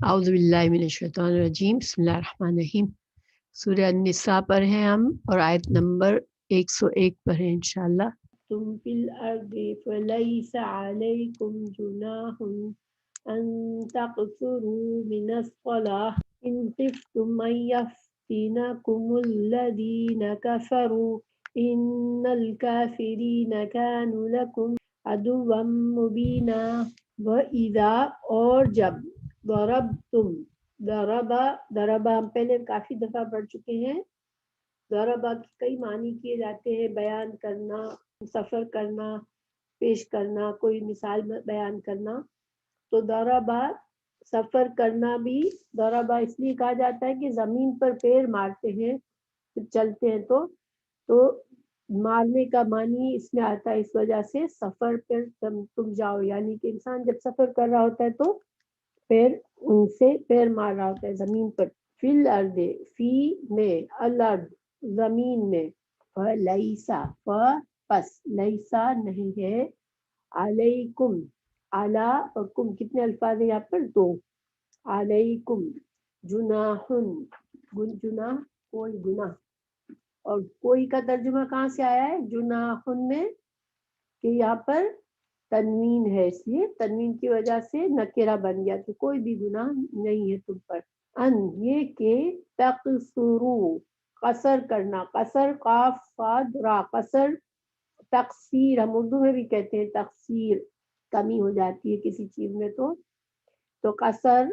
اعوذ باللہ من الشیطان الرجیم، بسم اللہ الرحمن الرحیم۔ سورہ النساء پر ہیں ہم اور آیت نمبر 101 پر ہیں انشاءاللہ۔ تم فی الارض فلیس علیکم جناح ان تقصروا من الصلاة ان خفتم ان یفتنکم الذین کفروا ان الکافرین کانوا لکم عدوا مبینا۔ وَإِذَا اور جب ضربتم ضربہ ہم پہلے کافی دفعہ پڑھ چکے ہیں۔ ضربہ کی کئی معنی کیے جاتے ہیں، بیان کرنا، سفر کرنا، پیش کرنا، کوئی مثال بیان کرنا۔ تو ضربہ سفر کرنا بھی ضربہ اس لیے کہا جاتا ہے کہ زمین پر پیر مارتے ہیں چلتے ہیں تو مارنے کا معنی اس میں آتا ہے، اس وجہ سے سفر پر تم جاؤ، یعنی کہ انسان جب سفر کر رہا ہوتا ہے تو پیر ان سے پیر مار رہا ہوتا ہے زمین پر۔ فی الارض فی میں، الارض زمین میں، لیسا پس لیسا نہیں ہے، علیکم علی اور کم کتنے الفاظ ہیں یہاں پر؟ دو۔ علیکم جناح جناح کوئی گناہ، اور کوئی کا ترجمہ کہاں سے آیا ہے؟ جناح میں، کہ یہاں پر تنوین ہے، اس لیے تنوین کی وجہ سے نکرہ بن گیا کہ کوئی بھی گناہ نہیں ہے تم پر۔ ان یہ کہ تقصروا قصر کرنا، قصر قاف صاد را، قصر تقصیر ہم اردو میں بھی کہتے ہیں، تقصیر کمی ہو جاتی ہے کسی چیز میں تو قصر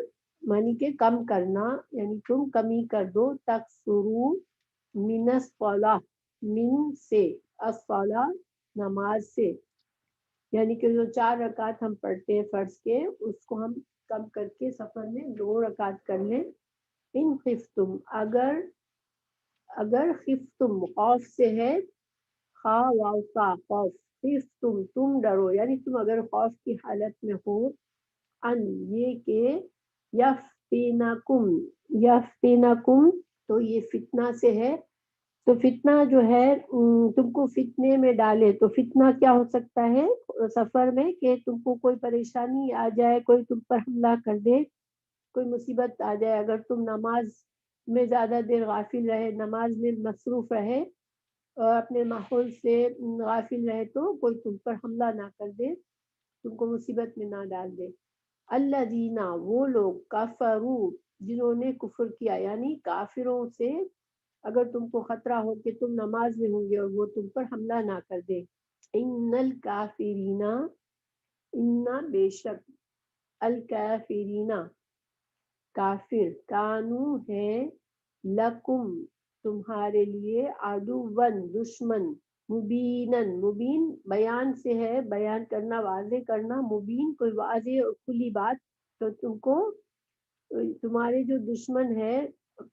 معنی کہ کم کرنا، یعنی تم کمی کر دو۔ تقصروا من الصلاۃ، من سے، الصلاۃ نماز سے، یعنی کہ جو 4 رکعت ہم پڑھتے ہیں فرض کے، اس کو ہم کم کر کے سفر میں 2 رکعت کر لیں۔ ان خفتم اگر خفتم خوف سے ہے، خا واو کا خوف، خفتم تم ڈرو، یعنی تم اگر خوف کی حالت میں ہو، ان یہ کہ یفتنکم تو یہ فتنہ سے ہے، تو فتنہ جو ہے تم کو فتنے میں ڈالے، تو فتنہ کیا ہو سکتا ہے سفر میں؟ کہ تم کو کوئی پریشانی آ جائے، کوئی تم پر حملہ کر دے، کوئی مصیبت آ جائے، اگر تم نماز میں زیادہ دیر غافل رہے، نماز میں مصروف رہے اور اپنے ماحول سے غافل رہے تو کوئی تم پر حملہ نہ کر دے، تم کو مصیبت میں نہ ڈال دے۔ الذین وہ لوگ، کفروا جنہوں نے کفر کیا، یعنی کافروں سے اگر تم کو خطرہ ہو کہ تم نماز میں ہوں گے اور وہ تم پر حملہ نہ کر دے۔ ان الکافرین ان بے شک، الکافرین کافر، کانو ہے، لکم تمہارے لیے، عدوً دشمن، مبینن مبین بیان سے ہے، بیان کرنا، واضح کرنا، مبین کوئی واضح اور کھلی بات، تو تم کو تمہارے جو دشمن ہے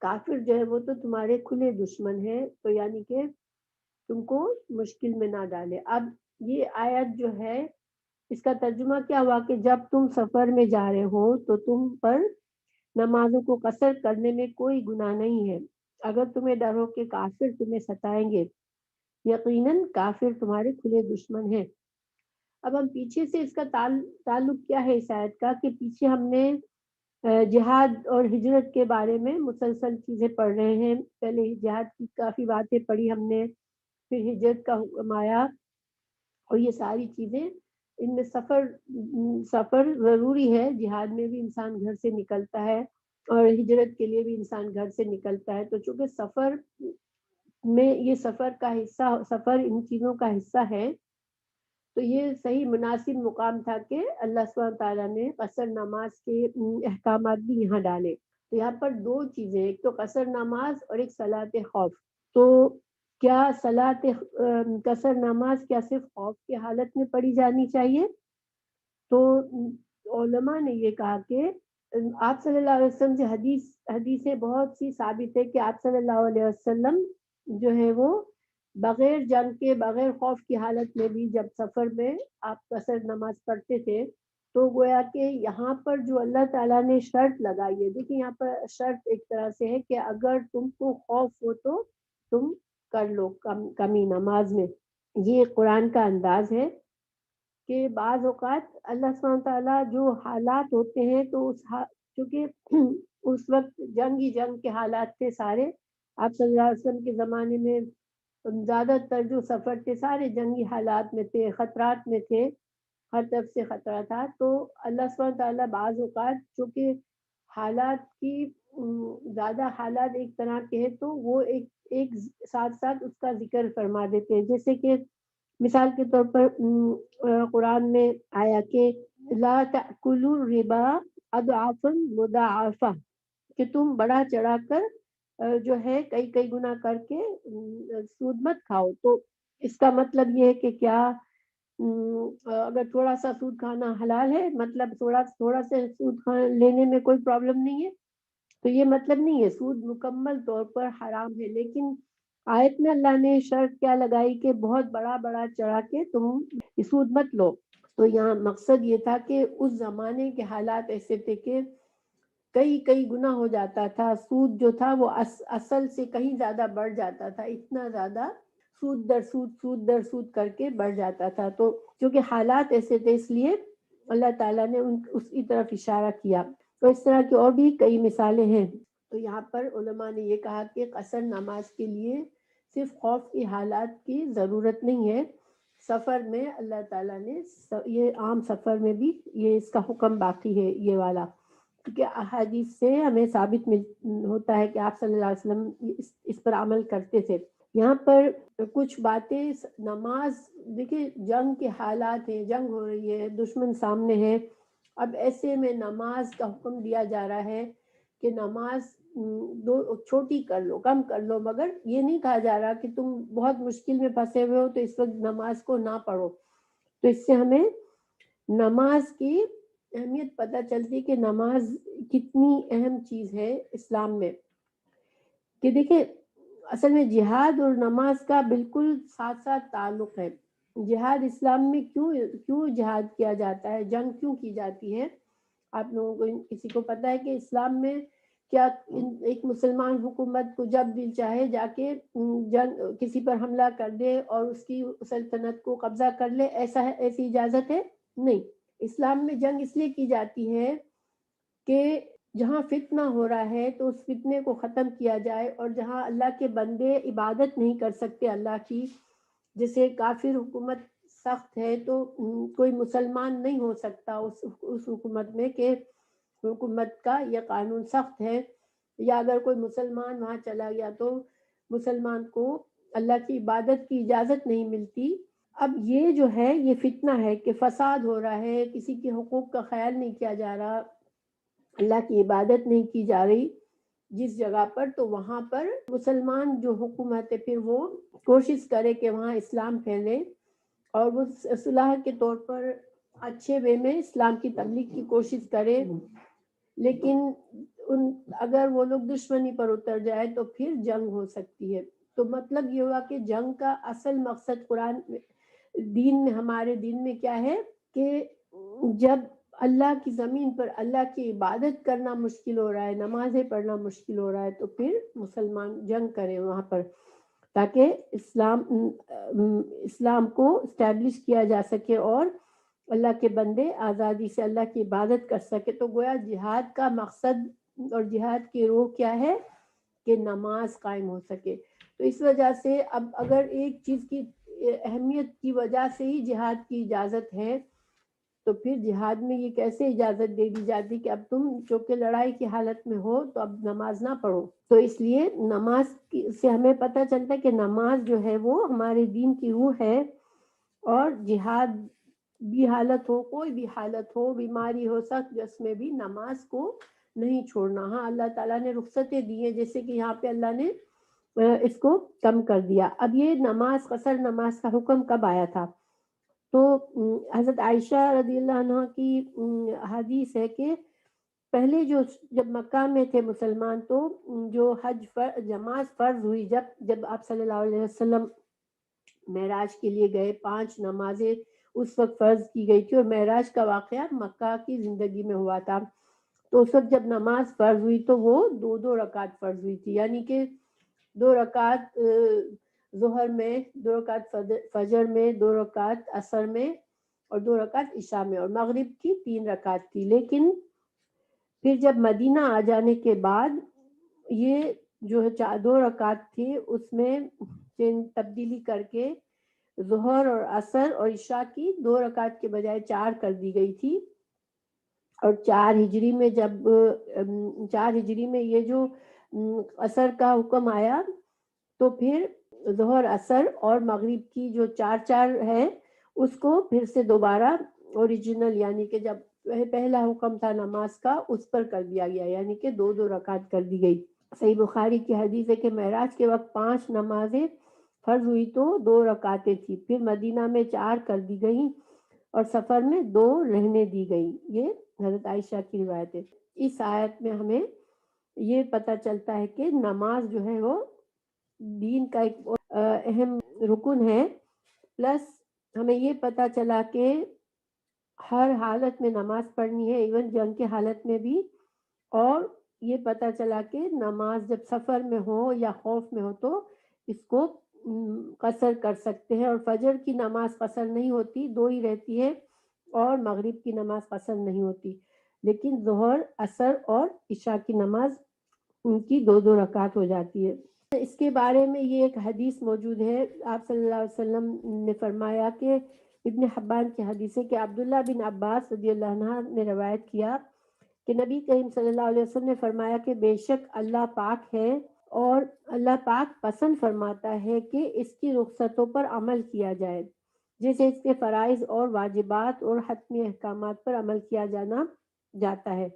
کافر جو ہے وہ تو تمہارے کھلے دشمن ہے، تو یعنی کہ تم کو مشکل میں نہ ڈالے۔ اب یہ آیت جو ہے اس کا ترجمہ کیا ہوا کہ جب تم سفر میں جا رہے ہو تو تم پر نمازوں کو قصر کرنے میں کوئی گناہ نہیں ہے، اگر تمہیں ڈر ہو کہ کافر تمہیں ستائیں گے، یقیناً کافر تمہارے کھلے دشمن ہیں۔ اب ہم پیچھے سے اس کا تعلق کیا ہے اس آیت کا، کہ پیچھے ہم نے جہاد اور ہجرت کے بارے میں مسلسل چیزیں پڑھ رہے ہیں، پہلے جہاد کی کافی باتیں پڑھی ہم نے، پھر ہجرت کا حکم آیا، اور یہ ساری چیزیں ان میں سفر ضروری ہے، جہاد میں بھی انسان گھر سے نکلتا ہے اور ہجرت کے لیے بھی انسان گھر سے نکلتا ہے، تو چونکہ سفر میں یہ سفر کا حصہ، سفر ان چیزوں کا حصہ ہے، تو یہ صحیح مناسب مقام تھا کہ اللہ سبحانہ تعالیٰ نے قصر نماز کے احکامات بھی یہاں ڈالے۔ تو یہاں پر 2 چیزیں، ایک تو قصر نماز اور ایک صلاۃ خوف۔ تو کیا صلاۃ قصر نماز کیا صرف خوف کی حالت میں پڑھی جانی چاہیے؟ تو علماء نے یہ کہا کہ آپ صلی اللہ علیہ وسلم سے حدیثیں بہت سی ثابت ہے کہ آپ صلی اللہ علیہ وسلم جو ہے وہ بغیر جنگ کے، بغیر خوف کی حالت میں بھی جب سفر میں آپ قصر نماز پڑھتے تھے، تو گویا کہ یہاں پر جو اللہ تعالیٰ نے شرط لگائی ہے، دیکھیں یہاں پر شرط ایک طرح سے ہے کہ اگر تم کو خوف ہو تو تم کر لو کمی نماز میں۔ یہ قرآن کا انداز ہے کہ بعض اوقات اللہ سبحانہ تعالیٰ جو حالات ہوتے ہیں تو اس چونکہ اس وقت جنگ ہی جنگ کے حالات تھے سارے. آپ صلی اللہ علیہ وسلم کے زمانے میں زیادہ تر جو سفر تھے سارے جنگی حالات میں تھے، خطرات میں تھے، ہر طرف سے خطرہ تھا. تو اللہ سبحانہ تعالیٰ بعض اوقات چونکہ حالات کی زیادہ حالات ایک طرح کے ہیں تو وہ ایک ساتھ ساتھ اس کا ذکر فرما دیتے ہیں. جیسے کہ مثال کے طور پر قرآن میں آیا کہ لا تأکلوا الربا اضعافا مضاعفہ، کہ تم بڑا چڑھا کر جو ہے کئی کئی گنا کر کے سود مت کھاؤ. تو اس کا مطلب یہ ہے کہ کیا اگر تھوڑا سا سود کھانا حلال ہے، مطلب تھوڑا سے سود لینے میں کوئی پرابلم نہیں ہے، تو یہ مطلب نہیں ہے. سود مکمل طور پر حرام ہے، لیکن آیت میں اللہ نے شرط کیا لگائی کہ بہت بڑا بڑا چڑھا کے تم سود مت لو. تو یہاں مقصد یہ تھا کہ اس زمانے کے حالات ایسے تھے کہ کئی کئی گنا ہو جاتا تھا. سود جو تھا وہ اصل سے کہیں زیادہ بڑھ جاتا تھا، اتنا زیادہ سود در سود کر کے بڑھ جاتا تھا. تو چونکہ حالات ایسے تھے اس لیے اللہ تعالیٰ نے اس کی طرف اشارہ کیا. تو اس طرح کی اور بھی کئی مثالیں ہیں. تو یہاں پر علماء نے یہ کہا کہ قصر نماز کے لیے صرف خوف کی حالات کی ضرورت نہیں ہے، سفر میں اللہ تعالیٰ نے یہ عام سفر میں بھی یہ اس کا حکم باقی ہے یہ والا. کیونکہ احادیث سے ہمیں ثابت ہوتا ہے کہ آپ صلی اللہ علیہ وسلم اس پر عمل کرتے تھے. یہاں پر کچھ باتیں نماز، دیکھیں جنگ کے حالات ہیں، جنگ ہو رہی ہے، دشمن سامنے ہے. اب ایسے میں نماز کا حکم دیا جا رہا ہے کہ نماز چھوٹی کر لو، کم کر لو، مگر یہ نہیں کہا جا رہا کہ تم بہت مشکل میں پھنسے ہوئے ہو تو اس وقت نماز کو نہ پڑھو. تو اس سے ہمیں نماز کی اہمیت پتہ چلتی کہ نماز کتنی اہم چیز ہے اسلام میں. کہ دیکھیں اصل میں جہاد اور نماز کا بالکل ساتھ ساتھ تعلق ہے. جہاد اسلام میں کیوں جہاد کیا جاتا ہے، جنگ کیوں کی جاتی ہے؟ آپ لوگوں کو کسی کو پتہ ہے کہ اسلام میں کیا ایک مسلمان حکومت کو جب دل چاہے جا کے جنگ کسی پر حملہ کر دے اور اس کی سلطنت کو قبضہ کر لے، ایسی اجازت ہے؟ نہیں. اسلام میں جنگ اس لیے کی جاتی ہے کہ جہاں فتنہ ہو رہا ہے تو اس فتنے کو ختم کیا جائے، اور جہاں اللہ کے بندے عبادت نہیں کر سکتے اللہ کی، جیسے کافر حکومت سخت ہے تو کوئی مسلمان نہیں ہو سکتا اس حکومت میں کہ حکومت کا یہ قانون سخت ہے، یا اگر کوئی مسلمان وہاں چلا گیا تو مسلمان کو اللہ کی عبادت کی اجازت نہیں ملتی. اب یہ جو ہے یہ فتنہ ہے کہ فساد ہو رہا ہے، کسی کے حقوق کا خیال نہیں کیا جا رہا، اللہ کی عبادت نہیں کی جا رہی جس جگہ پر، تو وہاں پر مسلمان جو حکومت ہے پھر وہ کوشش کرے کہ وہاں اسلام پھیلے اور وہ صلاح کے طور پر اچھے وے میں اسلام کی تبلیغ کی کوشش کرے. لیکن اگر وہ لوگ دشمنی پر اتر جائے تو پھر جنگ ہو سکتی ہے. تو مطلب یہ ہوا کہ جنگ کا اصل مقصد قرآن دین میں، ہمارے دین میں کیا ہے کہ جب اللہ کی زمین پر اللہ کی عبادت کرنا مشکل ہو رہا ہے، نمازیں پڑھنا مشکل ہو رہا ہے، تو پھر مسلمان جنگ کریں وہاں پر تاکہ اسلام کو اسٹیبلش کیا جا سکے اور اللہ کے بندے آزادی سے اللہ کی عبادت کر سکے. تو گویا جہاد کا مقصد اور جہاد کی روح کیا ہے کہ نماز قائم ہو سکے. تو اس وجہ سے اب اگر ایک چیز کی اہمیت کی وجہ سے ہی جہاد کی اجازت ہے تو پھر جہاد میں یہ کیسے اجازت دے دی جاتی کہ اب تم چونکہ لڑائی کی حالت میں ہو تو اب نماز نہ پڑھو. تو اس لیے نماز سے ہمیں پتہ چلتا ہے کہ نماز جو ہے وہ ہمارے دین کی روح ہے، اور جہاد بھی حالت ہو، کوئی بھی حالت ہو، بیماری ہو، سخت جس میں بھی نماز کو نہیں چھوڑنا. ہاں اللہ تعالیٰ نے رخصتیں دی ہیں، جیسے کہ یہاں پہ اللہ نے اس کو کم کر دیا. اب یہ نماز قصر نماز کا حکم کب آیا تھا؟ تو حضرت عائشہ رضی اللہ عنہ کی حدیث ہے کہ پہلے جب مکہ میں تھے مسلمان تو جو حج جماعت فرض ہوئی، جب آپ صلی اللہ علیہ وسلم معراج کے لیے گئے، 5 نمازیں اس وقت فرض کی گئی تھی، اور معراج کا واقعہ مکہ کی زندگی میں ہوا تھا. تو اس وقت جب نماز فرض ہوئی تو وہ 2 رکعت فرض ہوئی تھی، یعنی کہ 2 رکعت ظہر میں، 2 رکعت فجر میں، 2 رکعت عصر میں، اور 2 رکعت عشاء میں، اور مغرب کی 3 رکعت تھی. لیکن پھر جب مدینہ آ جانے کے بعد یہ جو 2 رکعت تھی اس میں تبدیلی کر کے ظہر اور عصر اور عشاء کی 2 رکعت کے بجائے 4 کر دی گئی تھی، اور 4 ہجری میں جب 4 ہجری میں یہ جو عصر کا حکم آیا تو پھر ظہر عصر اور مغرب کی جو 4 ہے اس کو پھر سے دوبارہ اوریجنل یعنی کہ جب پہلا حکم تھا نماز کا اس پر کر دیا گیا، یعنی کہ 2 رکعت کر دی گئی۔ صحیح بخاری کی حدیث ہے کہ معراج کے وقت 5 نمازیں فرض ہوئی تو 2 رکعتیں تھی، پھر مدینہ میں 4 کر دی گئیں اور سفر میں 2 رہنے دی گئی۔ یہ حضرت عائشہ کی روایت ہے۔ اس آیت میں ہمیں یہ پتہ چلتا ہے کہ نماز جو ہے وہ دین کا ایک اہم رکن ہے، پلس ہمیں یہ پتہ چلا کہ ہر حالت میں نماز پڑھنی ہے، ایون جنگ کے حالت میں بھی، اور یہ پتہ چلا کہ نماز جب سفر میں ہو یا خوف میں ہو تو اس کو قصر کر سکتے ہیں، اور فجر کی نماز قصر نہیں ہوتی، 2 ہی رہتی ہے، اور مغرب کی نماز قصر نہیں ہوتی، لیکن ظہر عصر اور عشاء کی نماز ان کی 2 رکعت ہو جاتی ہے۔ اس کے بارے میں یہ ایک حدیث موجود ہے، آپ صلی اللہ علیہ وسلم نے فرمایا کہ ابن حبان کی حدیث ہے کہ عبداللہ بن عباس رضی اللہ عنہ نے روایت کیا کہ نبی کریم صلی اللہ علیہ وسلم نے فرمایا کہ بے شک اللہ پاک ہے اور اللہ پاک پسند فرماتا ہے کہ اس کی رخصتوں پر عمل کیا جائے، جیسے اس کے فرائض اور واجبات اور حتمی احکامات پر عمل کیا جاتا ہے،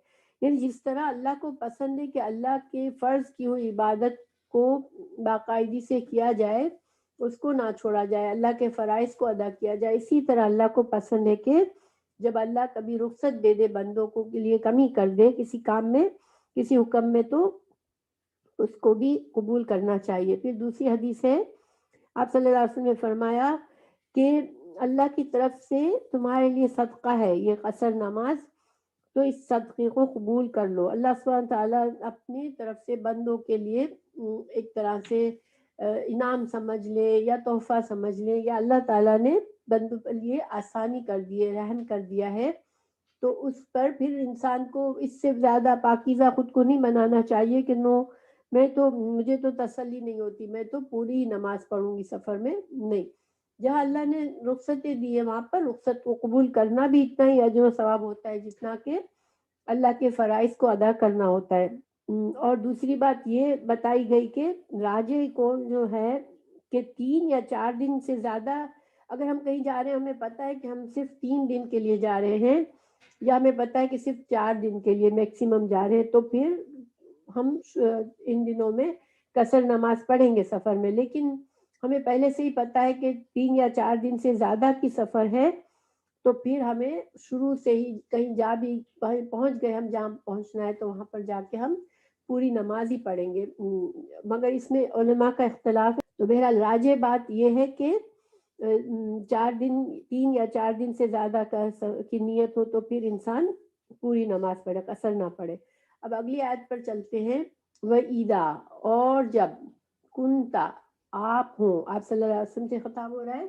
یعنی جس طرح اللہ کو پسند ہے کہ اللہ کے فرض کی ہوئی عبادت کو باقاعدگی سے کیا جائے، اس کو نہ چھوڑا جائے، اللہ کے فرائض کو ادا کیا جائے، اسی طرح اللہ کو پسند ہے کہ جب اللہ کبھی رخصت دے دے بندوں کو کے لیے کمی کر دے کسی کام میں کسی حکم میں تو اس کو بھی قبول کرنا چاہیے۔ پھر دوسری حدیث ہے، آپ صلی اللہ علیہ وسلم نے فرمایا کہ اللہ کی طرف سے تمہارے لیے صدقہ ہے یہ قصر نماز، تو اس صدقے کو قبول کر لو۔ اللہ سبحانہ تعالیٰ اپنی طرف سے بندوں کے لیے ایک طرح سے انعام سمجھ لے یا تحفہ سمجھ لے، یا اللہ تعالیٰ نے بندوں کے لیے آسانی کر دی ہے، رحم کر دیا ہے، تو اس پر پھر انسان کو اس سے زیادہ پاکیزہ خود کو نہیں بنانا چاہیے کہ مجھے تو تسلی نہیں ہوتی، میں تو پوری نماز پڑھوں گی سفر میں، نہیں، جہاں اللہ نے رخصتیں دی ہے وہاں پر رخصت کو قبول کرنا بھی اتنا ہی اجر و ثواب ہوتا ہے جتنا کہ اللہ کے فرائض کو ادا کرنا ہوتا ہے۔ اور دوسری بات یہ بتائی گئی کہ راجے کو جو ہے کہ 3 یا 4 دن سے زیادہ اگر ہم کہیں جا رہے ہیں، ہمیں پتہ ہے کہ ہم صرف 3 دن کے لیے جا رہے ہیں یا ہمیں پتہ ہے کہ صرف 4 دن کے لیے میکسیمم جا رہے ہیں، تو پھر ہم ان دنوں میں قصر نماز پڑھیں گے سفر میں، لیکن ہمیں پہلے سے ہی پتہ ہے کہ 3 یا 4 دن سے زیادہ کی سفر ہے تو پھر ہمیں شروع سے ہی کہیں جا بھی پہنچ گئے، ہم جہاں پہنچنا ہے تو وہاں پر جا کے ہم پوری نماز ہی پڑھیں گے، مگر اس میں علماء کا اختلاف ہے۔ تو بہرحال راجح بات یہ ہے کہ 3 یا 4 دن سے زیادہ کی نیت ہو تو پھر انسان پوری نماز پڑھے، قصر نہ پڑھے۔ اب اگلی آیت پر چلتے ہیں، وَإِذَا، اور جب، کنتا، آپ ہوں، آپ صلی اللہ علیہ وسلم سے خطاب ہو رہا ہے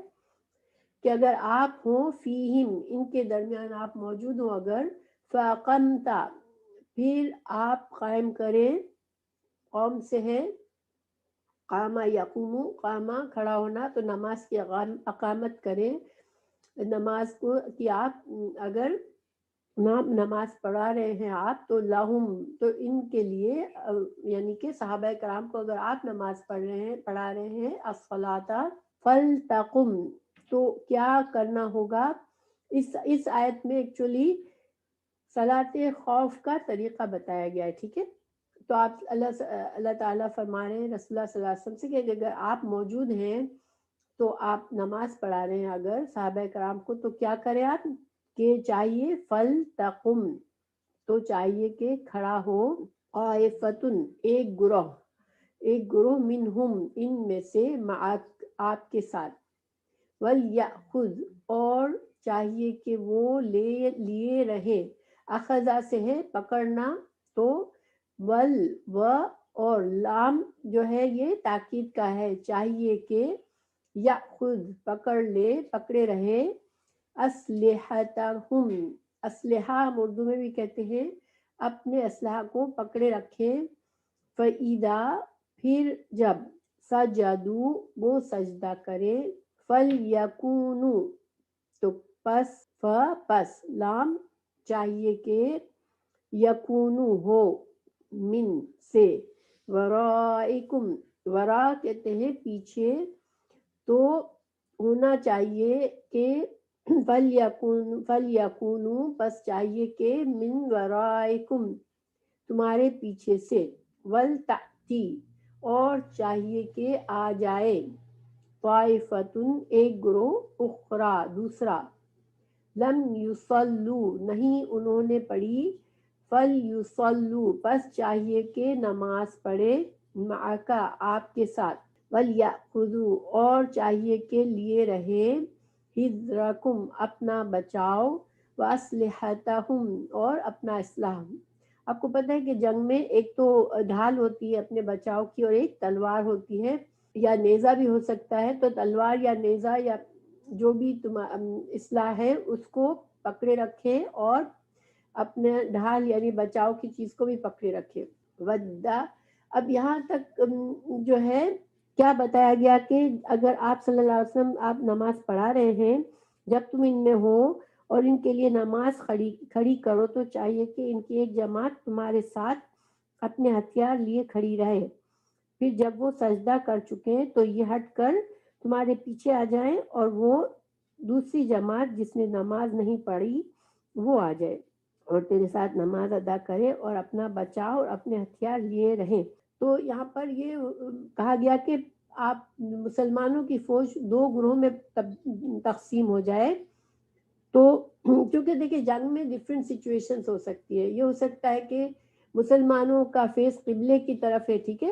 کہ اگر آپ ہوں، فیہم، ان کے درمیان آپ موجود ہوں اگر، فَأَقَمْتَ، پھر آپ قائم کریں، قوم سے ہے قامہ یقوم، قامہ کھڑا ہونا، تو نماز کی اقامت کریں، نماز کو کہ آپ اگر نماز پڑھا رہے ہیں آپ تو لہم، تو ان کے لیے یعنی کہ صحابہ کرام کو اگر آپ نماز پڑھا رہے ہیں الصلاۃ فلتقم، تو کیا کرنا ہوگا۔ اس آیت میں ایکچولی صلاۃ خوف کا طریقہ بتایا گیا ہے، ٹھیک ہے، تو آپ اللہ تعالیٰ فرما رہے ہیں رسول اللہ صلی اللہ علیہ وسلم سے کہ اگر آپ موجود ہیں تو آپ نماز پڑھا رہے ہیں اگر صحابہ کرام کو، تو کیا کریں آپ کہ چاہیے فلتقم، تو چاہیے کہ کھڑا ہو، طائفتن، ایک گروہ منہم، ان میں سے، معاک، آپ کے ساتھ، ولیأخذ، اور چاہیے کہ وہ لیے رہے، اخذا سے ہے پکڑنا، تو و اور لام جو ہے یہ تاکید کا ہے، چاہیے کہ یأخذ، پکڑے رہے، اسلحتہم، اسلحہ ہم اردو میں بھی کہتے ہیں اپنے اسلحہ کو پکڑے رکھیں، فَإِذَا پھر جب سجدوا وہ سجدہ کریں، فَلْيَكُونُوا تو پس لام چاہیے کہ یکونو ہو من سے، ورائکم ورا کہتے ہیں پیچھے، تو ہونا چاہیے کہ فَلْيَكُونُوا پس چاہیے کہ من ورائکم تمہارے پیچھے سے، وَلْتَأْتِي اور چاہیے کہ آ جائے، طائفتٌ ایک گروہ، اخرى دوسرا، لم یصلوا نہیں انہوں نے پڑھی، فلیصلوا پس چاہیے کہ نماز پڑھے، معک آپ کے ساتھ، ولیأخذوا اور چاہیے کہ لیے رہے، حذرکم اپنا بچاؤ، واسلحتہم اور اپنا اسلحہ۔ آپ کو پتہ ہے کہ جنگ میں ایک تو ڈھال ہوتی ہے اپنے بچاؤ کی، اور ایک تلوار ہوتی ہے، یا نیزہ بھی ہو سکتا ہے، تو تلوار یا نیزہ یا جو بھی اسلحہ ہے اس کو پکڑے رکھیں، اور اپنے ڈھال یعنی بچاؤ کی چیز کو بھی پکڑے رکھیں۔ ودا اب یہاں تک جو ہے کیا بتایا گیا کہ اگر آپ صلی اللہ علیہ وسلم آپ نماز پڑھا رہے ہیں، جب تم ان میں ہو اور ان کے لیے نماز کھڑی کرو، تو چاہیے کہ ان کی ایک جماعت تمہارے ساتھ اپنے ہتھیار لیے کھڑی رہے، پھر جب وہ سجدہ کر چکے تو یہ ہٹ کر تمہارے پیچھے آ جائیں، اور وہ دوسری جماعت جس نے نماز نہیں پڑھی وہ آ جائے اور تیرے ساتھ نماز ادا کرے اور اپنا بچاؤ اور اپنے ہتھیار لیے رہیں۔ تو یہاں پر یہ کہا گیا کہ آپ مسلمانوں کی فوج دو گروہوں میں تقسیم ہو جائے، تو کیونکہ دیکھیں جنگ میں ڈفرینٹ سچویشنز ہو سکتی ہے، یہ ہو سکتا ہے کہ مسلمانوں کا فیس قبلے کی طرف ہے، ٹھیک ہے،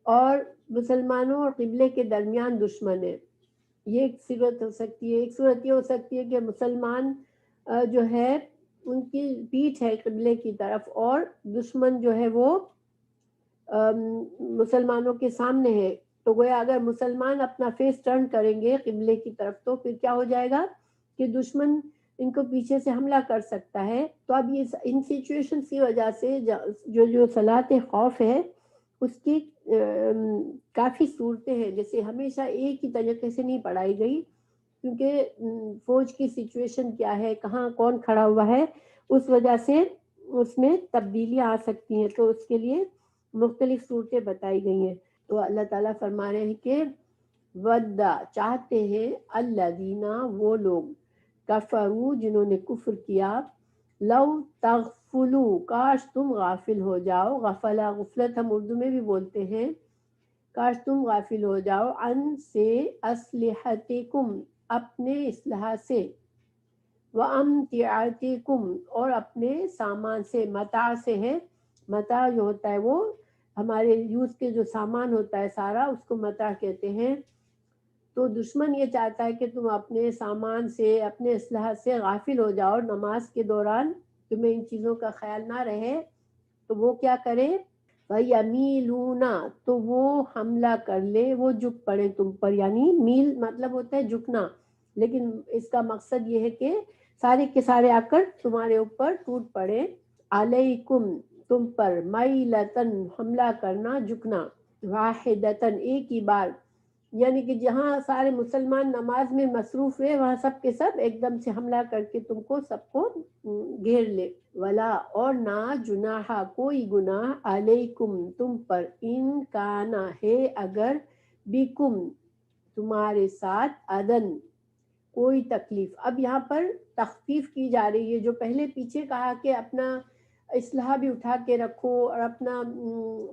اور مسلمانوں اور قبلے کے درمیان دشمن ہے، یہ ایک صورت ہو سکتی ہے۔ ایک صورت یہ ہو سکتی ہے کہ مسلمان جو ہے ان کی پیٹھ ہے قبلے کی طرف، اور دشمن جو ہے وہ مسلمانوں کے سامنے ہے، تو گویا اگر مسلمان اپنا فیس ٹرن کریں گے قبلے کی طرف تو پھر کیا ہو جائے گا کہ دشمن ان کو پیچھے سے حملہ کر سکتا ہے۔ تو اب یہ ان سچویشنز کی وجہ سے جو صلاۃ خوف ہے اس کی کافی صورتیں ہیں، جیسے ہمیشہ ایک ہی طریقے سے نہیں پڑھائی گئی، کیونکہ فوج کی سچویشن کیا ہے، کہاں کون کھڑا ہوا ہے، اس وجہ سے اس میں تبدیلیاں آ سکتی ہیں، تو اس کے لیے مختلف صورتیں بتائی گئی ہیں۔ تو اللہ تعالیٰ فرما رہے ہیں کہ ودا چاہتے ہیں الذین وہ لوگ، کفروا جنہوں نے کفر کیا، لو تغفلوا کاش تم غافل ہو جاؤ، غفلا غفلت ہم اردو میں بھی بولتے ہیں، کاش تم غافل ہو جاؤ، عن سے اسلحتکم اپنے اسلحہ سے، وامتعتکم اور اپنے سامان سے، متاع سے ہے، متاع جو ہوتا ہے وہ ہمارے یوز کے جو سامان ہوتا ہے سارا، اس کو متاع کہتے ہیں۔ تو دشمن یہ چاہتا ہے کہ تم اپنے سامان سے، اپنے اسلحہ سے غافل ہو جاؤ، نماز کے دوران تمہیں ان چیزوں کا خیال نہ رہے، تو وہ کیا کرے، وَيَمِيلُونَ تو وہ حملہ کر لے، وہ جھک پڑے تم پر، یعنی میل مطلب ہوتا ہے جھکنا، لیکن اس کا مقصد یہ ہے کہ سارے کے سارے آ کر تمہارے اوپر ٹوٹ پڑے، علیکم تم پر، میلتن حملہ کرنا، جھکنا، واحدتن ایک ہی بار، یعنی کہ جہاں سارے مسلمان نماز میں مصروف ہوئے وہاں سب کے سب ایک دم سے حملہ کر کے تم کو سب کو گھیر لے، ولا اور نہ جناح کوئی گناہ، علیکم تم پر، ان کانا ہے اگر، بکم تمہارے ساتھ، اذن کوئی تکلیف۔ اب یہاں پر تخفیف کی جا رہی ہے، جو پہلے پیچھے کہا کہ اپنا اسلحہ بھی اٹھا کے رکھو اور اپنا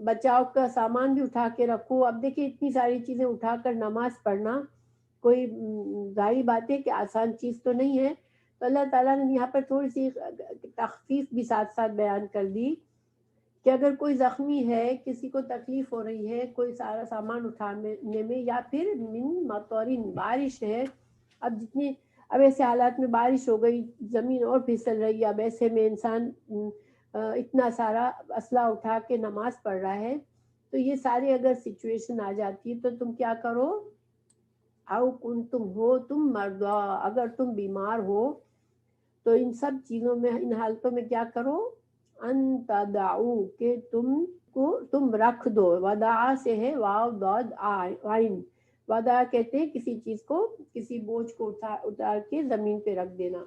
بچاؤ کا سامان بھی اٹھا کے رکھو، اب دیکھیں اتنی ساری چیزیں اٹھا کر نماز پڑھنا کوئی ظاہری بات ہے کہ آسان چیز تو نہیں ہے، تو اللہ تعالیٰ نے یہاں پر تھوڑی سی تخفیف بھی ساتھ ساتھ بیان کر دی کہ اگر کوئی زخمی ہے، کسی کو تکلیف ہو رہی ہے کوئی سارا سامان اٹھانے میں، یا پھر من مطورین بارش ہے، اب ایسے حالات میں بارش ہو گئی، زمین اور پھسل رہی ہے، اب ایسے میں انسان اتنا سارا اسلحہ اٹھا کے نماز پڑھ رہا ہے، تو یہ ساری اگر سچویشن آ جاتی ہے تو تم کیا کرو، او کنتم ہو تم مرضا اگر تم بیمار ہو، تو ان سب چیزوں میں، ان حالتوں میں کیا کرو، ان تدعو کہ تم رکھ دو، ودعا سے ہے واو ضاد عین، وضع کہتے ہیں کسی چیز کو، کسی بوجھ کو اتار کے زمین پہ رکھ دینا.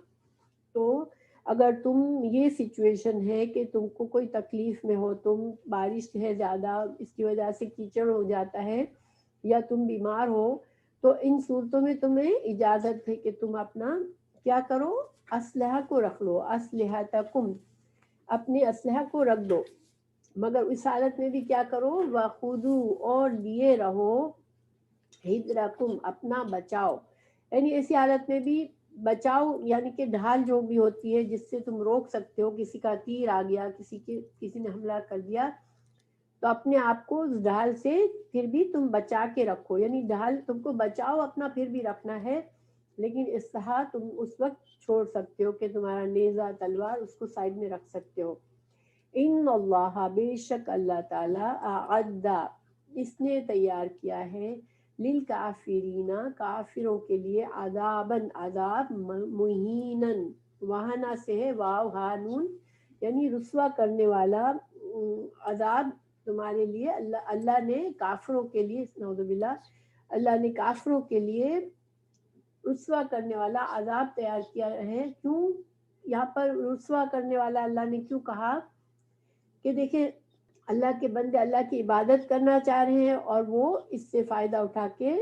تو اگر تم یہ سچویشن ہے کہ تم کو کوئی تکلیف میں ہو، تم بارش ہے زیادہ اس کی وجہ سے کیچڑ ہو جاتا ہے، یا تم بیمار ہو، تو ان صورتوں میں تمہیں اجازت ہے کہ تم اپنا کیا کرو، اسلحہ کو رکھ لو، اسلحتکم، اپنے اسلحہ کو رکھ دو. مگر اس حالت میں بھی کیا کرو، وخذو، اور لیے رہو، حذرکم، اپنا بچاؤ. یعنی ایسی حالت میں بھی بچاؤ، یعنی کہ ڈھال جو بھی ہوتی ہے جس سے تم روک سکتے ہو، کسی کا تیر آ گیا، کسی نے حملہ کر دیا، تو اپنے آپ کو اس ڈھال سے پھر بھی تم بچا کے رکھو. یعنی ڈھال تم کو بچاؤ اپنا پھر بھی رکھنا ہے، لیکن اسلحہ تم اس وقت چھوڑ سکتے ہو کہ تمہارا نیزہ تلوار اس کو سائڈ میں رکھ سکتے ہو. ان اللہ، بے شک اللہ تعالی، اعد، اس نے تیار کیا ہے، للکافرین، کافروں کے لیے، عذاباً، عذاب، مہینن، وہنا سے ہے واو ہا نون، یعنی رسوا کرنے والا عذاب تمہارے لیے. اللہ نے کافروں کے لیے، نعوذ باللہ، اللہ نے کافروں کے لیے رسوا کرنے والا عذاب تیار کیا ہے. کیوں یہاں پر رسوا کرنے والا اللہ نے کیوں کہا؟ کہ دیکھیں اللہ کے بندے اللہ کی عبادت کرنا چاہ رہے ہیں اور وہ اس سے فائدہ اٹھا کے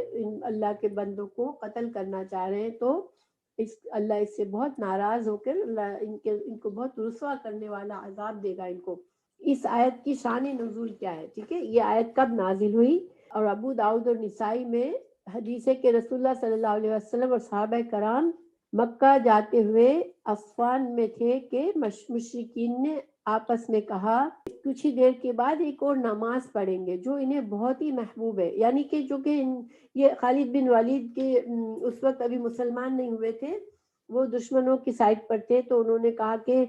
اللہ کے بندوں کو قتل کرنا چاہ رہے ہیں، تو اللہ اس سے بہت ناراض ہو کر اللہ ان کو بہت رسوا کرنے والا عذاب دے گا ان کو. اس آیت کی شان نزول کیا ہے؟ ٹھیک ہے، یہ آیت کب نازل ہوئی؟ اور ابو داؤد اور نسائی میں حدیث ہے کہ رسول اللہ صلی اللہ علیہ وسلم اور صحابہ کرام مکہ جاتے ہوئے اصفان میں تھے کہ مشرکین نے آپس میں کہا کچھ ہی دیر کے بعد ایک اور نماز پڑھیں گے جو انہیں بہت ہی محبوب ہے. یعنی کہ جو کہ یہ خالد بن ولید کے اس وقت ابھی مسلمان نہیں ہوئے تھے، وہ دشمنوں کی سائڈ پر تھے، تو انہوں نے کہا کہ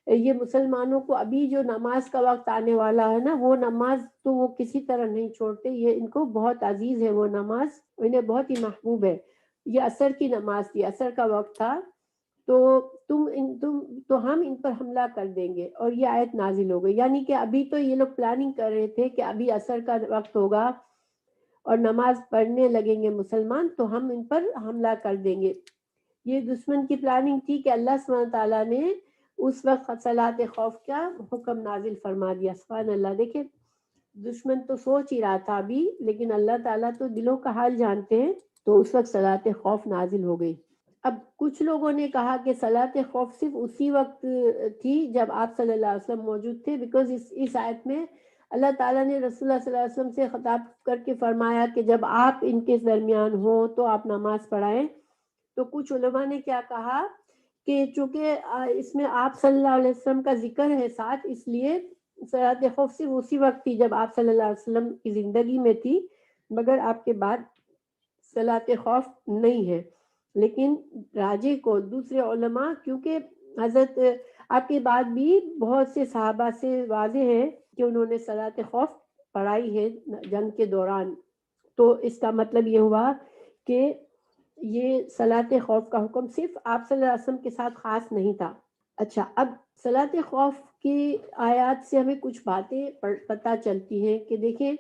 یہ مسلمانوں کو ابھی جو نماز کا وقت آنے والا ہے نا، وہ نماز تو وہ کسی طرح نہیں چھوڑتے، یہ ان کو بہت عزیز ہے، وہ نماز انہیں بہت ہی محبوب ہے. یہ عصر کی نماز تھی، عصر کا وقت تھا، تو ہم ان پر حملہ کر دیں گے. اور یہ آیت نازل ہو گئی. یعنی کہ ابھی تو یہ لوگ پلاننگ کر رہے تھے کہ ابھی عصر کا وقت ہوگا اور نماز پڑھنے لگیں گے مسلمان، تو ہم ان پر حملہ کر دیں گے. یہ دشمن کی پلاننگ تھی کہ اللہ سبحانہ تعالیٰ نے اس وقت صلاۃ خوف کا حکم نازل فرما دیا. سبحان اللہ. دیکھیں دشمن تو سوچ ہی رہا تھا ابھی، لیکن اللہ تعالیٰ تو دلوں کا حال جانتے ہیں، تو اس وقت صلاۃ خوف نازل ہو گئی. اب کچھ لوگوں نے کہا کہ صلاۃ خوف صرف اسی وقت تھی جب آپ صلی اللہ علیہ وسلم موجود تھے، بیکاز اس آیت میں اللہ تعالیٰ نے رسول اللہ صلی اللہ علیہ وسلم سے خطاب کر کے فرمایا کہ جب آپ ان کے درمیان ہو تو آپ نماز پڑھائیں. تو کچھ علماء نے کیا کہا کہ چونکہ اس میں آپ صلی اللہ علیہ وسلم کا ذکر ہے ساتھ، اس لیے صلاۃ خوف صرف اسی وقت تھی جب آپ صلی اللہ علیہ وسلم کی زندگی میں تھی، مگر آپ کے بعد صلاۃ خوف نہیں ہے. لیکن راجے کو دوسرے علماء، کیونکہ حضرت آپ کے بعد بھی بہت سے صحابہ سے واضح ہے کہ انہوں نے صلاۃ خوف پڑھائی ہے جنگ کے دوران، تو اس کا مطلب یہ ہوا کہ یہ صلاۃ خوف کا حکم صرف آپ صلی اللہ علیہ وسلم کے ساتھ خاص نہیں تھا. اچھا، اب صلاۃ خوف کی آیات سے ہمیں کچھ باتیں پتہ چلتی ہیں کہ دیکھیں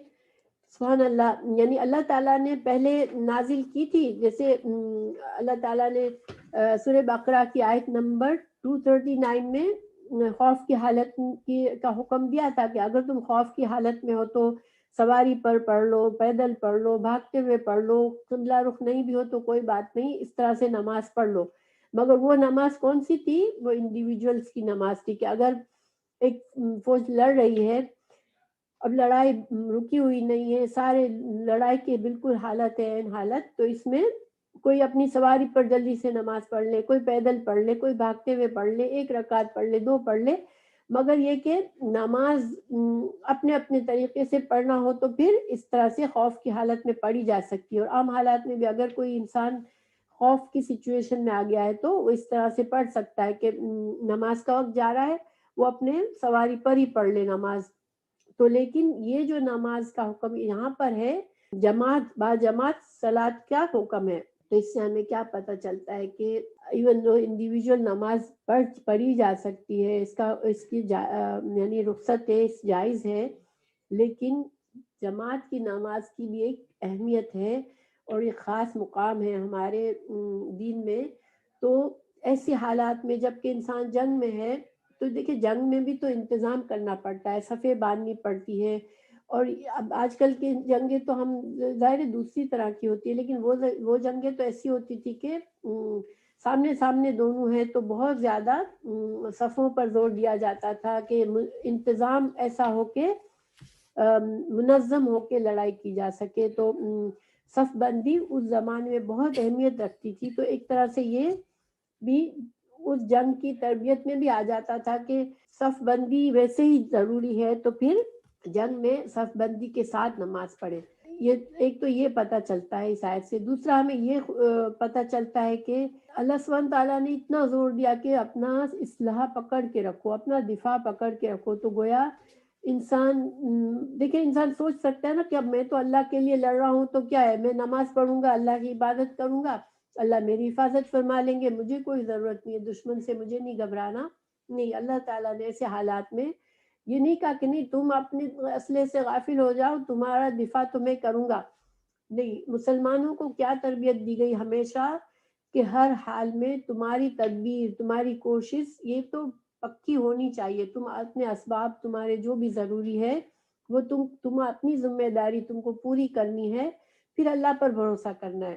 سبحان اللہ، یعنی اللہ تعالیٰ نے پہلے نازل کی تھی، جیسے اللہ تعالیٰ نے سورہ بقرہ کی آیت نمبر 239 میں خوف کی حالت کا حکم دیا تھا کہ اگر تم خوف کی حالت میں ہو تو سواری پر پڑھ لو، پیدل پڑھ لو، بھاگتے ہوئے پڑھ لو، قبلہ رخ نہیں بھی ہو تو کوئی بات نہیں، اس طرح سے نماز پڑھ لو. مگر وہ نماز کون سی تھی؟ وہ انڈیویجولز کی نماز تھی کہ اگر ایک فوج لڑ رہی ہے، اب لڑائی رکی ہوئی نہیں ہے، سارے لڑائی کے بالکل حالت ہے حالت، تو اس میں کوئی اپنی سواری پر جلدی سے نماز پڑھ لے، کوئی پیدل پڑھ لے، کوئی بھاگتے ہوئے پڑھ لے، 1 رکعت پڑھ لے، 2 پڑھ لے، مگر یہ کہ نماز اپنے اپنے طریقے سے پڑھنا ہو تو پھر اس طرح سے خوف کی حالت میں پڑھی جا سکتی ہے. اور عام حالات میں بھی اگر کوئی انسان خوف کی سچویشن میں آ گیا ہے تو وہ اس طرح سے پڑھ سکتا ہے کہ نماز کا وقت جا رہا ہے، وہ اپنے سواری پر ہی پڑھ لے نماز. تو لیکن یہ جو نماز کا حکم یہاں پر ہے، جماعت با جماعت صلاۃ کا حکم ہے. تو اس سے ہمیں کیا پتہ چلتا ہے کہ ایون دو انڈیویجول نماز پڑھی جا سکتی ہے، اس کی یعنی رخصت ہے، جائز ہے، لیکن جماعت کی نماز کی بھی ایک اہمیت ہے اور ایک خاص مقام ہے ہمارے دین میں۔ تو ایسی حالات میں جب کہ انسان جنگ میں ہے تو دیکھیں جنگ میں بھی تو انتظام کرنا پڑتا ہے، صفیں باندھنی پڑتی ہے، اور اب آج کل کی جنگیں تو ہم ظاہر دوسری طرح کی ہوتی ہے، لیکن وہ جنگیں تو ایسی ہوتی تھی کہ سامنے سامنے دونوں ہیں تو بہت زیادہ صفوں پر زور دیا جاتا تھا کہ انتظام ایسا ہو کہ منظم ہو کے لڑائی کی جا سکے۔ تو صف بندی اس زمانے میں بہت اہمیت رکھتی تھی، تو ایک طرح سے یہ بھی اس جنگ کی تربیت میں بھی آ جاتا تھا کہ صف بندی ویسے ہی ضروری ہے، تو پھر جنگ میں صف بندی کے ساتھ نماز پڑھے۔ یہ ایک تو یہ پتہ چلتا ہے اس آیت سے۔ دوسرا ہمیں یہ پتہ چلتا ہے کہ اللہ سبحانہ تعالیٰ نے اتنا زور دیا کہ اپنا اسلحہ پکڑ کے رکھو، اپنا دفاع پکڑ کے رکھو، تو گویا انسان دیکھیں انسان سوچ سکتا ہے نا کہ اب میں تو اللہ کے لیے لڑ رہا ہوں تو کیا ہے، میں نماز پڑھوں گا، اللہ کی عبادت کروں گا، اللہ میری حفاظت فرما لیں گے، مجھے کوئی ضرورت نہیں ہے، دشمن سے مجھے نہیں گھبرانا۔ نہیں، اللہ تعالیٰ نے ایسے حالات میں یہ نہیں کہا کہ نہیں تم اپنے اسلحے سے غافل ہو جاؤ، تمہارا دفاع تو میں کروں گا۔ نہیں، مسلمانوں کو کیا تربیت دی گئی ہمیشہ کہ ہر حال میں تمہاری تدبیر، تمہاری کوشش یہ تو پکی ہونی چاہیے، تم اپنے اسباب تمہارے جو بھی ضروری ہے وہ تم اپنی ذمہ داری تم کو پوری کرنی ہے، پھر اللہ پر بھروسہ کرنا ہے۔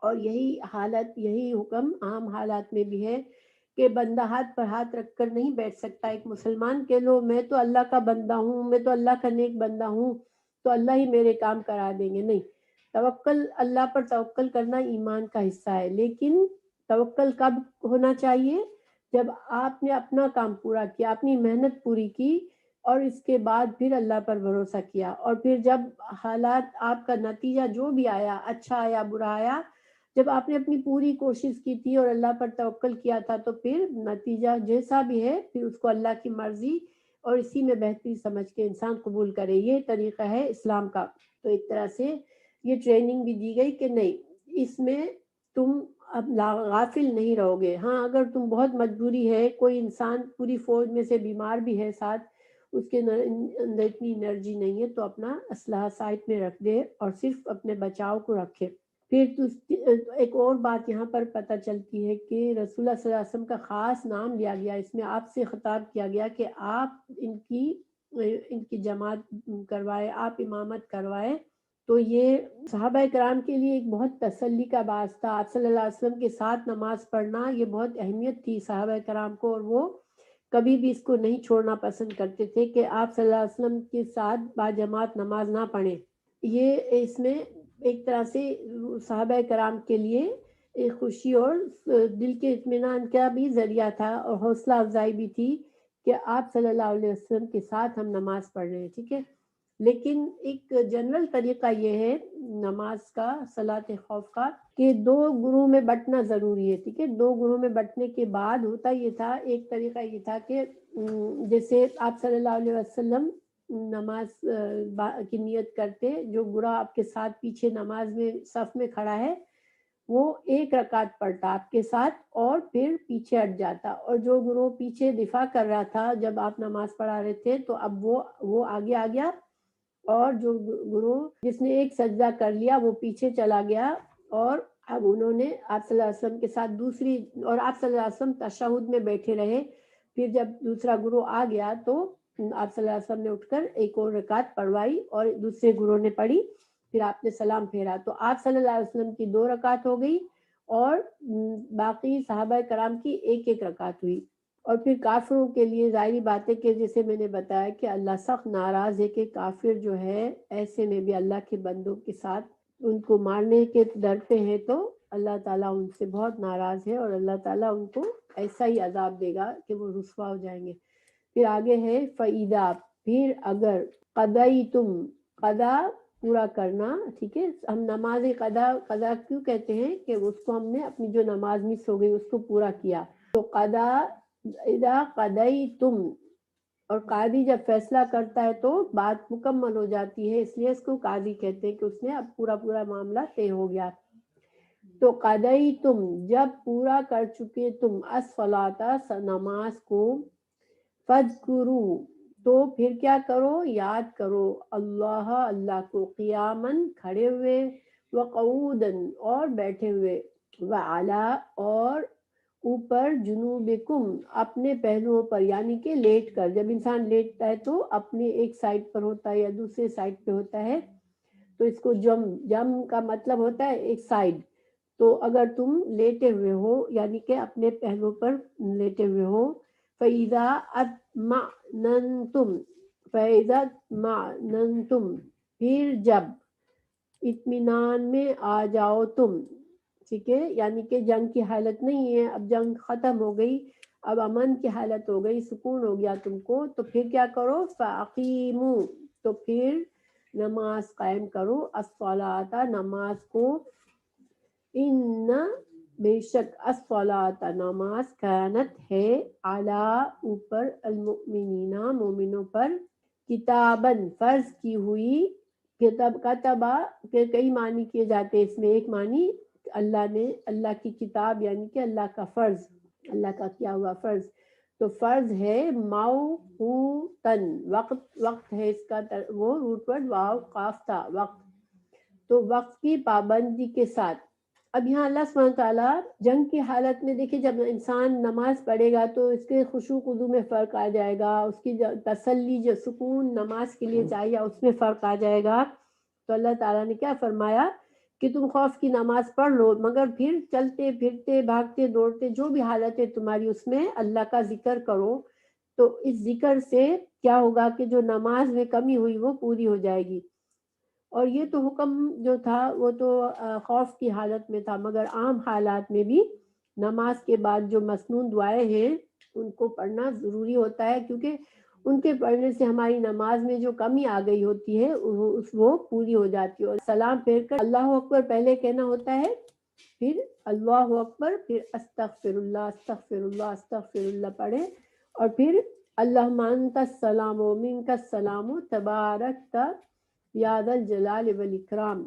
اور یہی حالت، یہی حکم عام حالات میں بھی ہے کہ بندہ ہاتھ پر ہاتھ رکھ کر نہیں بیٹھ سکتا۔ ایک مسلمان کہہ لو میں تو اللہ کا بندہ ہوں، میں تو اللہ کا نیک بندہ ہوں تو اللہ ہی میرے کام کرا دیں گے، نہیں۔ توکل، اللہ پر توکل کرنا ایمان کا حصہ ہے، لیکن توکل کب ہونا چاہیے؟ جب آپ نے اپنا کام پورا کیا، اپنی محنت پوری کی، اور اس کے بعد پھر اللہ پر بھروسہ کیا، اور پھر جب حالات آپ کا نتیجہ جو بھی آیا، اچھا آیا برا آیا، جب آپ نے اپنی پوری کوشش کی تھی اور اللہ پر توکل کیا تھا تو پھر نتیجہ جیسا بھی ہے پھر اس کو اللہ کی مرضی اور اسی میں بہتری سمجھ کے انسان قبول کرے۔ یہ طریقہ ہے اسلام کا۔ تو ایک طرح سے یہ ٹریننگ بھی دی گئی کہ نہیں، اس میں تم اب غافل نہیں رہو گے۔ ہاں، اگر تم بہت مجبوری ہے، کوئی انسان پوری فوج میں سے بیمار بھی ہے ساتھ، اس کے اندر اتنی انرجی نہیں ہے تو اپنا اسلحہ سائڈ میں رکھ دے اور صرف اپنے بچاؤ کو رکھے۔ پھر ایک اور بات یہاں پر پتہ چلتی ہے کہ رسول اللہ صلی اللہ علیہ وسلم کا خاص نام لیا گیا، اس میں آپ سے خطاب کیا گیا کہ آپ ان کی جماعت کروائے، آپ امامت کروائے۔ تو یہ صحابہ کرام کے لیے ایک بہت تسلی کا باعث تھا۔ آپ صلی اللہ علیہ وسلم کے ساتھ نماز پڑھنا یہ بہت اہمیت تھی صحابہ کرام کو، اور وہ کبھی بھی اس کو نہیں چھوڑنا پسند کرتے تھے کہ آپ صلی اللہ علیہ وسلم کے ساتھ باجماعت نماز نہ پڑھیں۔ یہ اس میں ایک طرح سے صحابہ کرام کے لیے ایک خوشی اور دل کے اطمینان کا بھی ذریعہ تھا اور حوصلہ افزائی بھی تھی کہ آپ صلی اللہ علیہ وسلم کے ساتھ ہم نماز پڑھ رہے ہیں، ٹھیک ہے۔ لیکن ایک جنرل طریقہ یہ ہے نماز کا، صلاۃ خوف کا، کہ دو گروہ میں بٹنا ضروری ہے، ٹھیک ہے۔ دو گروہ میں بٹنے کے بعد ہوتا یہ تھا، ایک طریقہ یہ تھا کہ جیسے آپ صلی اللہ علیہ وسلم نماز کی نیت کرتے، جو گروہ آپ کے ساتھ پیچھے نماز میں صف میں کھڑا ہے وہ ایک رکعت پڑھتا آپ کے ساتھ اور پھر پیچھے ہٹ جاتا، اور جو گروہ پیچھے دفاع کر رہا تھا جب آپ نماز پڑھا رہے تھے تو اب وہ آگے آ گیا، اور جو گروہ جس نے ایک سجدہ کر لیا وہ پیچھے چلا گیا، اور اب انہوں نے آپ صلی اللہ علیہ وسلم کے ساتھ دوسری، اور آپ صلی اللہ علیہ وسلم تشہد میں بیٹھے رہے۔ پھر جب دوسرا گروہ آ گیا تو آپ صلی اللہ علیہ وسلم نے اٹھ کر ایک اور رکعت پڑھوائی اور دوسرے گروہ نے پڑھی، پھر آپ نے سلام پھیرا، تو آپ صلی اللہ علیہ وسلم کی 2 رکعت ہو گئی اور باقی صحابہ کرام کی ایک ایک رکعت ہوئی۔ اور پھر کافروں کے لیے ظاہری بات ہے کہ جیسے میں نے بتایا کہ اللہ سخت ناراض ہے کہ کافر جو ہے ایسے میں بھی اللہ کے بندوں کے ساتھ ان کو مارنے کے ڈرتے ہیں، تو اللہ تعالیٰ ان سے بہت ناراض ہے اور اللہ تعالیٰ ان کو ایسا ہی عذاب دے گا کہ وہ رسوا ہو جائیں گے۔ پھر آگے ہے فَإِذَا، پھر اگر قَضَيْتُم، قضا پورا کرنا، ٹھیک ہے۔ ہم نماز قضا کیوں کہتے ہیں کہ اس کو ہم نے اپنی جو نماز مس ہو گئی اس کو پورا کیا، تو قضا اذا قضیتم، اور قاضی جب فیصلہ کرتا ہے تو بات مکمل ہو جاتی ہے، اس لیے اس کو قاضی کہتے ہیں کہ اس نے اب پورا معاملہ طے ہو گیا۔ تو قدئی تم جب پورا کر چکے تم الصلاۃ نماز کو، فذکرو تو پھر کیا کرو، یاد کرو اللہ اللہ کو، قیامن کھڑے ہوئے، وقعودن اور بیٹھے ہوئے، وعلا اور اوپر، جنوبکم اپنے پہلوؤں پر، یعنی کہ لیٹ کر، جب انسان لیٹتا ہے تو اپنے ایک سائڈ پر ہوتا ہے یا دوسرے سائڈ پہ ہوتا ہے، تو اس کو جم کا مطلب ہوتا ہے ایک سائڈ، تو اگر تم لیٹے ہوئے ہو یعنی کہ اپنے پہلو پر لیٹے ہوئے ہو، فَإِذَا اطْمَأْنَنْتُمْ فَإِذَا اطْمَأْنَنْتُمْ پھر جب اطمینان میں آ جاؤ تم، ٹھیک ہے، یعنی کہ جنگ کی حالت نہیں ہے، اب جنگ ختم ہو گئی، اب امن کی حالت ہو گئی، سکون ہو گیا تم کو، تو پھر کیا کرو، فَأَقِیمُوا تو پھر نماز قائم کرو، الصلاۃ نماز کو، ان بے شک الصلاۃ نماز، کانت ہے، علی اوپر، المؤمنین مومنوں پر، کتابن فرض کی ہوئی، کتبہ کے کئی معنی کیے جاتے ہیں، اس میں ایک معنی اللہ نے، اللہ کی کتاب یعنی کہ اللہ کا فرض، اللہ کا کیا ہوا فرض، تو فرض ہے موقوتن، وقت ہے اس کا، وہ روٹ ورڈ واو قاف تھا، وقت، تو وقت کی پابندی کے ساتھ۔ اب یہاں اللہ سبحانہ تعالیٰ جنگ کی حالت میں دیکھیں جب انسان نماز پڑھے گا تو اس کے خشوع خضوع میں فرق آ جائے گا، اس کی تسلی جو سکون نماز کے لیے چاہیے اس میں فرق آ جائے گا، تو اللہ تعالیٰ نے کیا فرمایا کہ تم خوف کی نماز پڑھ لو، مگر پھر چلتے پھرتے بھاگتے دوڑتے جو بھی حالت ہے تمہاری اس میں اللہ کا ذکر کرو، تو اس ذکر سے کیا ہوگا کہ جو نماز میں کمی ہوئی وہ پوری ہو جائے گی۔ اور یہ تو حکم جو تھا وہ تو خوف کی حالت میں تھا، مگر عام حالات میں بھی نماز کے بعد جو مسنون دعائیں ہیں ان کو پڑھنا ضروری ہوتا ہے، کیونکہ ان کے پڑھنے سے ہماری نماز میں جو کمی آ گئی ہوتی ہے وہ پوری ہو جاتی ہے، اور سلام پھیر کر اللہ اکبر پہلے کہنا ہوتا ہے، پھر اللہ اکبر، پھر استغفر اللہ استغفر اللہ استغفر اللہ پڑھے، اور پھر اللہم انت السلام و منک السلام تبارکت یا ذا الجلال والاکرام،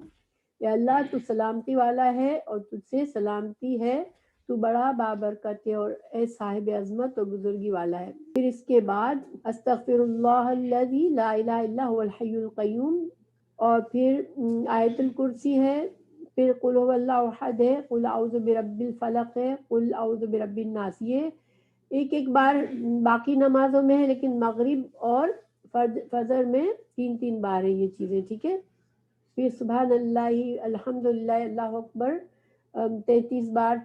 یا اللہ تو سلامتی والا ہے اور تجھ سے سلامتی ہے، تو بڑا بابرکت ہے اور اے صاحب عظمت اور بزرگی والا ہے۔ پھر اس کے بعد استغفر اللہ الذی لا الہ الا هو الحی القیوم، اور پھر آیت الکرسی ہے، پھر قل هو اللہ احد ہے، قل اعوذ برب الفلق ہے، قل اعوذ برب الناس، یہ ایک ایک بار باقی نمازوں میں ہے، لیکن مغرب اور فجر میں 3 بار ہے یہ چیزیں، ٹھیک ہے۔ پھر سبحان اللہ، الحمدللہ، اللہ اکبر 33 بار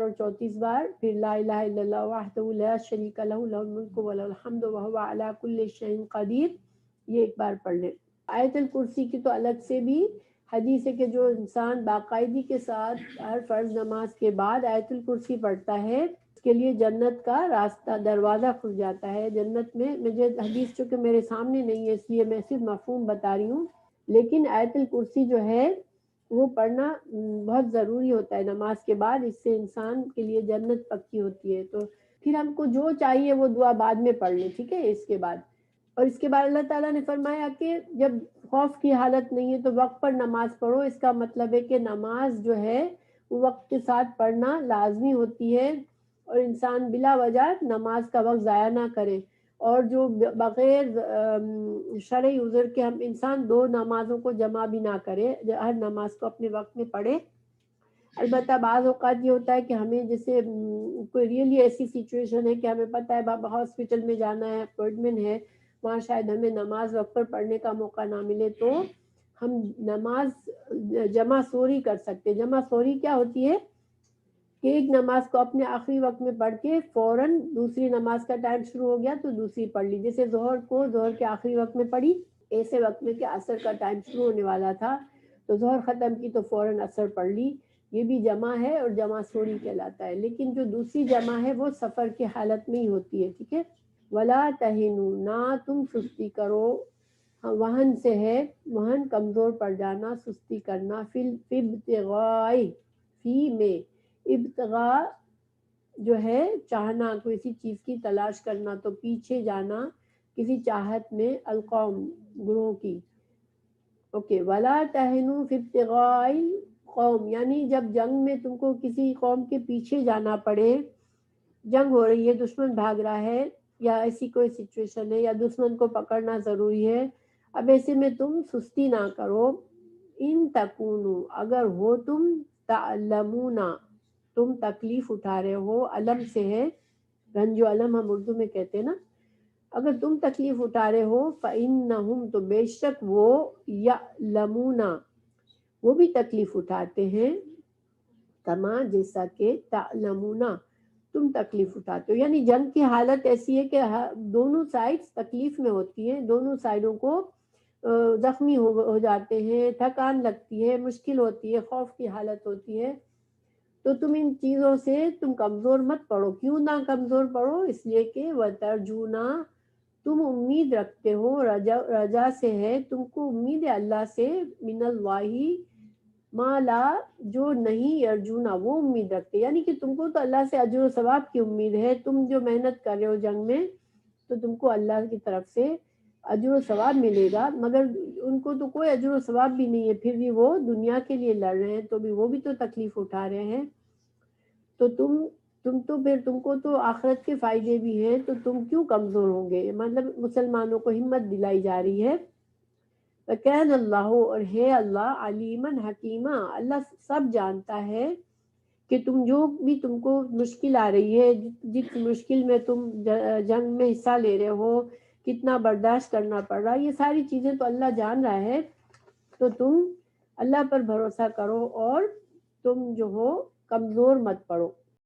اور 34 بار، پھر لا الہ الا اللہ وحدہ لا شریک لہ لہ الملک ولہ الحمد وہو علی کل شیء قدیر، یہ ایک بار پڑھ لیں۔ آیت الکرسی کی تو الگ سے بھی حدیث ہے کہ جو انسان باقاعدگی کے ساتھ ہر فرض نماز کے بعد آیت الکرسی پڑھتا ہے اس کے لیے جنت کا راستہ، دروازہ کھل جاتا ہے جنت میں۔ مجھے حدیث چونکہ میرے سامنے نہیں ہے اس لیے میں صرف مفہوم بتا رہی ہوں، لیکن آیت الکرسی جو ہے وہ پڑھنا بہت ضروری ہوتا ہے نماز کے بعد، اس سے انسان کے لیے جنت پکی ہوتی ہے۔ تو پھر ہم کو جو چاہیے وہ دعا بعد میں پڑھ لیں، ٹھیک ہے، اس کے بعد۔ اور اس کے بعد اللہ تعالیٰ نے فرمایا کہ جب خوف کی حالت نہیں ہے تو وقت پر نماز پڑھو، اس کا مطلب ہے کہ نماز جو ہے وہ وقت کے ساتھ پڑھنا لازمی ہوتی ہے، اور انسان بلا وجہ نماز کا وقت ضائع نہ کرے، اور جو بغیر شرعی عذر کے ہم انسان 2 نمازوں کو جمع بھی نہ کرے، ہر نماز کو اپنے وقت میں پڑھے۔ البتہ بعض اوقات یہ ہوتا ہے کہ ہمیں جیسے کوئی ریئلی ایسی سچویشن ہے کہ ہمیں پتہ ہے ہاسپٹل میں جانا ہے، اپوائنٹمنٹ ہے، وہاں شاید ہمیں نماز وقت پر پڑھنے کا موقع نہ ملے، تو ہم نماز جمع سوری کر سکتے۔ جمع سوری کیا ہوتی ہے کہ ایک نماز کو اپنے آخری وقت میں پڑھ کے فوراً دوسری نماز کا ٹائم شروع ہو گیا تو دوسری پڑھ لی، جیسے ظہر کو ظہر کے آخری وقت میں پڑھی، ایسے وقت میں کہ عصر کا ٹائم شروع ہونے والا تھا تو ظہر ختم کی تو فوراً عصر پڑھ لی، یہ بھی جمع ہے اور جمع سوری کہلاتا ہے۔ لیکن جو دوسری جمع ہے وہ سفر کی حالت میں ہی ہوتی ہے، ٹھیک ہے۔ ولا تہنوا، نہ تم سستی کرو، وہن سے ہے، وہن کمزور پڑ جانا، سستی کرنا، فی ابتغاء، فی میں، ابتغاء جو ہے چاہنا، کسی چیز کی تلاش کرنا، تو پیچھے جانا کسی چاہت میں، القوم گروہ کی، اوکے۔ ولا تہنوا فی ابتغاء قوم، یعنی جب جنگ میں تم کو کسی قوم کے پیچھے جانا پڑے، جنگ ہو رہی ہے، دشمن بھاگ رہا ہے، یا ایسی کوئی سچویشن ہے، یا دشمن کو پکڑنا ضروری ہے، اب ایسے میں تم سستی نہ کرو. ان تکونو، اگر ہو تم، تعلمون، تم تکلیف اٹھا رہے ہو، علم سے ہے، رنج و علم ہم اردو میں کہتے ہیں نا، اگر تم تکلیف اٹھا رہے ہو، فإنہم، تو بے شک وہ، یعلمون، وہ بھی تکلیف اٹھاتے ہیں، کما جیسا کہ تعلمون، تم تکلیف اٹھاتے ہو. یعنی جنگ کی حالت ایسی ہے کہ دونوں سائڈز تکلیف میں ہوتی ہیں، دونوں سائڈوں کو زخمی ہو جاتے ہیں، تھکان لگتی ہے، مشکل ہوتی ہے، خوف کی حالت ہوتی ہے. تو تم ان چیزوں سے تم کمزور مت پڑو. کیوں نہ کمزور پڑو؟ اس لیے کہ وَتَرْجُونَ، تم امید رکھتے ہو، رجا سے ہے، تم کو امید ہے اللہ سے، من اللہ، ما لا، جو نہیں، ارجونا، وہ امید رکھتے، یعنی کہ تم کو تو اللہ سے اجر و ثواب کی امید ہے. تم جو محنت کر رہے ہو جنگ میں، تو تم کو اللہ کی طرف سے اجر و ثواب ملے گا، مگر ان کو تو کوئی اجر و ثواب بھی نہیں ہے، پھر بھی وہ دنیا کے لیے لڑ رہے ہیں، تو بھی وہ بھی تو تکلیف اٹھا رہے ہیں. تو تم تو پھر تم کو تو آخرت کے فائدے بھی ہیں، تو تم کیوں کمزور ہوں گے؟ مطلب مسلمانوں کو ہمت دلائی جا رہی ہے. وَكَانَ اللَّهُ، اور ہے اللہ، علیمًا حکیمًا، اللہ سب جانتا ہے کہ تم جو بھی تم کو مشکل آ رہی ہے، جس مشکل میں تم جنگ میں حصہ لے رہے ہو، کتنا برداشت کرنا پڑ رہا ہے، یہ ساری چیزیں تو اللہ جان رہا ہے. تو تم اللہ پر بھروسہ کرو، اور تم جو ہو کمزور مت پڑو.